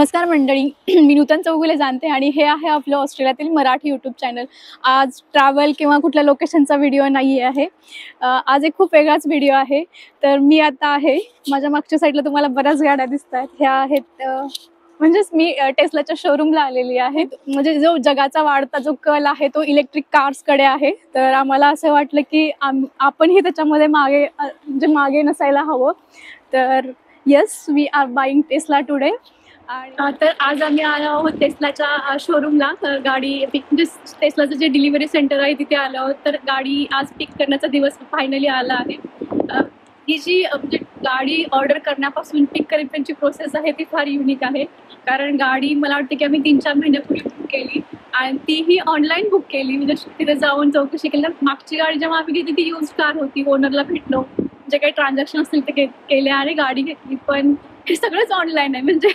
नमस्कार मंडळी. मी नूतन चौगुले जाणते आणि हे आहे आपलं ऑस्ट्रेलियातील मराठी यूट्यूब चॅनल. आज ट्रॅव्हल किंवा कुठल्या लोकेशनचा व्हिडिओ नाही आहे. आज एक खूप वेगळाच व्हिडिओ आहे. तर मी आता आहे माझ्या मागच्या साईडला तुम्हाला बऱ्याच गाड्या दिसत आहेत. ह्या आहेत म्हणजेच मी टेस्लाच्या शोरूमला आलेली आहे. म्हणजे जो जगाचा वाढता जो कल आहे तो इलेक्ट्रिक कार्सकडे आहे. तर आम्हाला असं वाटलं की आपणही त्याच्यामध्ये मागे नसायला हवं. तर yes, we are buying Tesla today. तर आज आम्ही आलो आहोत टेस्लाच्या शोरूमला. गाडी म्हणजे टेस्लाचं जे डिलिव्हरी सेंटर आहे तिथे आलो आहोत. तर गाडी आज पिक करण्याचा दिवस फायनली आला आहे. ही जी म्हणजे गाडी ऑर्डर करण्यापासून पिक करेपर्यंतची प्रोसेस आहे ती फार युनिक आहे. कारण गाडी मला वाटते की आम्ही 3-4 महिन्यापूर्वी बुक केली आणि तीही ऑनलाईन बुक केली. म्हणजे तिथे जाऊन चौकशी केली. मागची गाडी जेव्हा आम्ही घेतली ती यूज कार होती. ओनरला भेटलो, जे काही ट्रान्झॅक्शन असतील ते केले आणि गाडी घेतली. पण हे सगळंच ऑनलाईन आहे. म्हणजे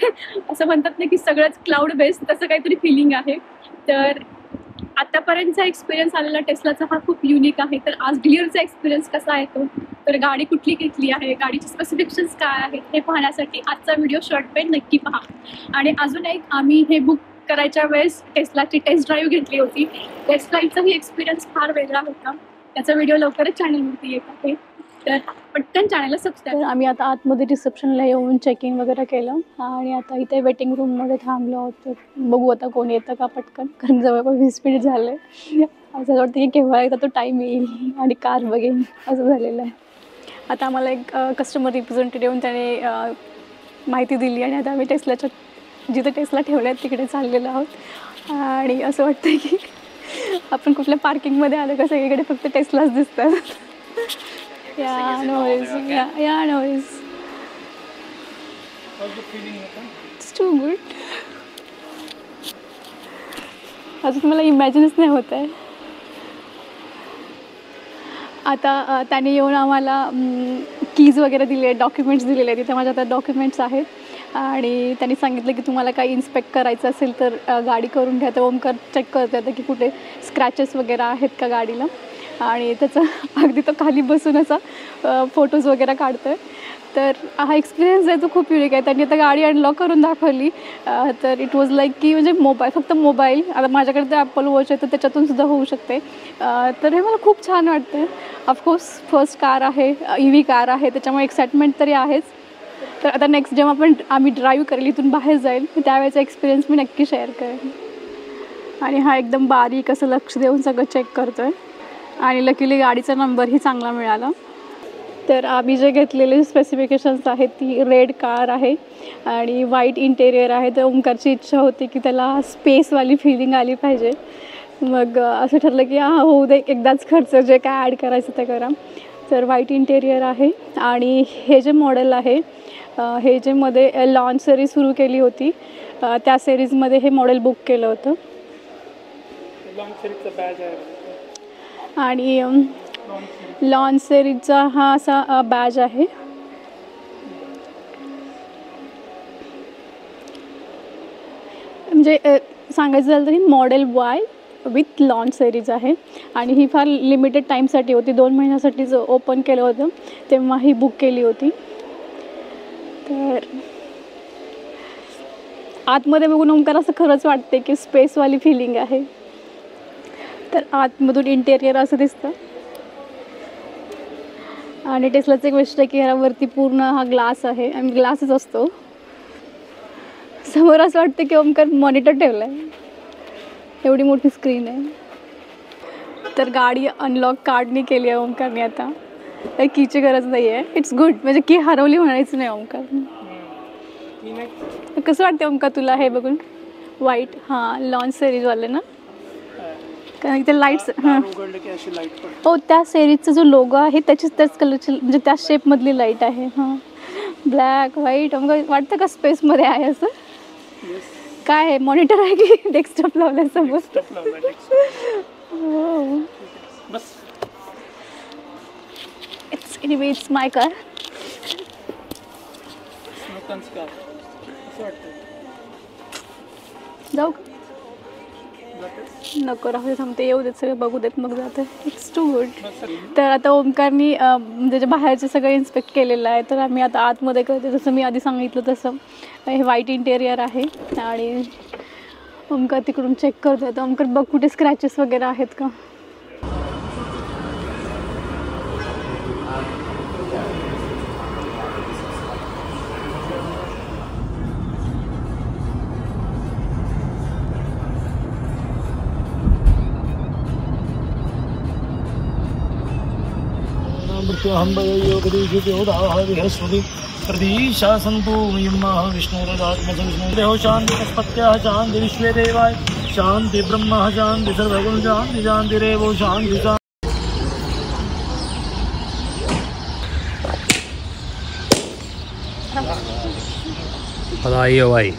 असं म्हणतात ना की सगळंच क्लाउड बेस्ड, तसं काहीतरी फिलिंग आहे. तर आतापर्यंतचा एक्सपिरियन्स आलेला टेस्लाचा हा खूप युनिक आहे. तर आज डिलिव्हरीचा एक्सपिरियन्स कसा आहे तो, तर गाडी कुठली घेतली आहे, गाडीचे स्पेसिफिकेशन्स काय आहेत हे पाहण्यासाठी आजचा व्हिडिओ शॉर्टपेन नक्की पहा. आणि अजून एक, आम्ही हे बुक करायच्या वेळेस टेस्लाची टेस्ट ड्राईव्ह घेतली होती. टेस्ट ड्राईव्हचाही एक्सपिरियन्स फार वेगळा होता. त्याचा व्हिडिओ लवकरच चॅनलवरती येत आहे. तर पटकन चॅनलला सबस्क्राईब. आम्ही आता आतमध्ये रिसेप्शनला येऊन चेकिंग वगैरे केलं आणि आता इथे वेटिंग रूममध्ये थांबलो होतो. बघू आता कोण येतं का पटकन, कारण जवळपास 20 मिनिट झाले. असं वाटतं की केव्हा एकदा तो टाईम येईल आणि कार बघेन, असं झालेलं आहे. आता आम्हाला एक कस्टमर रिप्रेझेंटेटिव्ह येऊन त्याने माहिती दिली आणि आता आम्ही टेस्लाच्या जिथे टेस्ला ठेवल्या आहेत तिकडे चाललेलो आहोत. आणि असं वाटतं की आपण कुठल्या पार्किंगमध्ये आलं का सगळीकडे फक्त टेस्लाच दिसतात. Yeah, no worries. Yeah, no worries. How's the feeling? It's too good. अजून मला इमॅजिनच नाही होत आहे. आता त्याने येऊन आम्हाला कीज वगैरे दिले, डॉक्युमेंट्स दिलेले आहेत. तिथे माझ्या आता डॉक्युमेंट्स आहेत आणि त्यांनी सांगितलं की तुम्हाला काही इन्स्पेक्ट करायचं असेल तर गाडी करून घ्या. तर ओमकार चेक करतो आता की कुठे स्क्रॅचेस वगैरे आहेत का गाडीला. आणि त्याचा अगदी तो खाली बसून असा फोटोज वगैरे काढतो आहे. तर हा एक्सपिरियन्स आहे तो खूप युनिक आहे. त्यांनी आता गाडी अनलॉक करून दाखवली. तर इट वॉज लाईक की म्हणजे फक्त मोबाईल, आता माझ्याकडे ते ॲपल वॉच आहे तर त्याच्यातून सुद्धा होऊ शकते. तर हे मला खूप छान वाटतं. ऑफकोर्स फर्स्ट कार आहे, EV कार आहे, त्याच्यामुळे एक्साइटमेंट तरी आहेच. तर आता नेक्स्ट जेव्हा आम्ही ड्राईव्ह करेल, इथून बाहेर जाईल, त्यावेळेचा एक्सपिरियन्स मी नक्की शेअर करेन. आणि हा एकदम बारीक असं लक्ष देऊन सगळं चेक करतो आहे. आणि लकीली गाडीचा नंबरही चांगला मिळाला. तर आम्ही जे घेतलेले स्पेसिफिकेशन्स आहेत ती रेड कार आहे आणि व्हाईट इंटेरियर आहे. तर ओंकारची इच्छा होती की त्याला स्पेसवाली फिलिंग आली पाहिजे. मग असं ठरलं की होऊ दे, एकदाच खर्च, जे काय ॲड करायचं ते करा. तर व्हाईट इंटेरियर आहे. आणि हे जे मॉडेल आहे, हे जे मध्ये लॉन्च सिरीज सुरू केली होती त्या सिरीजमध्ये हे मॉडेल बुक केलं होतं. आणि लॉन्च सिरीजचा हा असा बॅज आहे. म्हणजे सांगायचं झालं तरी model Y with launch series आहे. आणि ही फार लिमिटेड टाईमसाठी होती, 2 महिन्यासाठीच ओपन केलं होतं तेव्हा ही बुक केली होती. तर आतमध्ये बघून ओंकार असं खरंच वाटते की स्पेसवाली फिलिंग आहे. तर आतमधून इंटेरियर असं दिसतं. आणि टेस्लाचं एक वैशिष्ट्य आहे की ह्यावरती पूर्ण हा ग्लास आहे आणि ग्लासच असतो. समोर असं वाटतं की ओमकार मॉनिटर ठेवला आहे, एवढी मोठी स्क्रीन आहे. तर गाडी अनलॉक कार्डनी केली आहे ओमकारने. आता काही कीची गरज नाही आहे. इट्स गुड, म्हणजे की हरवली म्हणायचं नाही ओमकार. कसं वाटतं ओमकार तुला हे बघून? व्हाईट, हां, लॉन्च सिरीजवाले ना, कारण इथे लाईट्स. हां हो, त्या सिरीजचा जो लोगो आहे त्याच कलरची, म्हणजे त्या शेपमधली लाईट आहे. हां, ब्लॅक व्हाईट. मग वाटतं का स्पेसमध्ये आहे असं? काय आहे, मॉनिटर आहे की डेस्कटॉप लावलाय समोर? हो, इट्स माय कार. जाऊ नको, राहू दे, थांबते, येऊ देत, सगळं बघू देत, मग जाते. It's too good. तर आता ओमकारनी म्हणजे बाहेरचं सगळं इन्स्पेक्ट केलेलं आहे. तर आम्ही आता आतमध्ये करते, जसं मी आधी सांगितलं तसं. हे व्हाईट इंटेरियर आहे आणि ओमकार तिकडून चेक करतोय. तर ओमकार बघ कुठे स्क्रॅचेस वगैरे आहेत का. प्रतीशा संतो यम्माः विष्णुरदात्मसंविष्णुदेहो शान्तिस्पत्याः शान्ति विश्वे देवाय शान्ति ब्रह्म शान्ति सर्वगुण शान्ति शान्तिरेवो शान्ति शान्ति. बताइए भाई.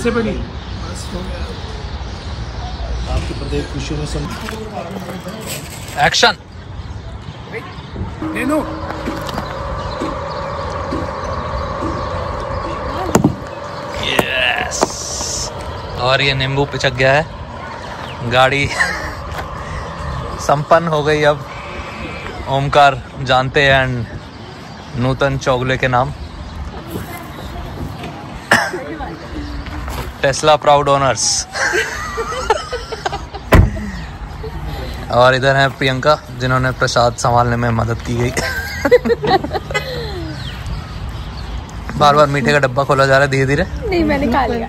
से बनी आपके प्रत्येक खुशियों में एक्शन. यस. और ये नींबू पिचक गया है. गाड़ी संपन्न हो गई. अब ओमकार जानते हैं एंड नूतन चौगले के नाम. Tesla proud owners. और इधर है प्रियंका जिन्होंने प्रसाद संभालने में मदद की गई. बार बार मीठे का डब्बा खोला जा रहा है धीरे धीरे. नहीं मैंने खा लिया.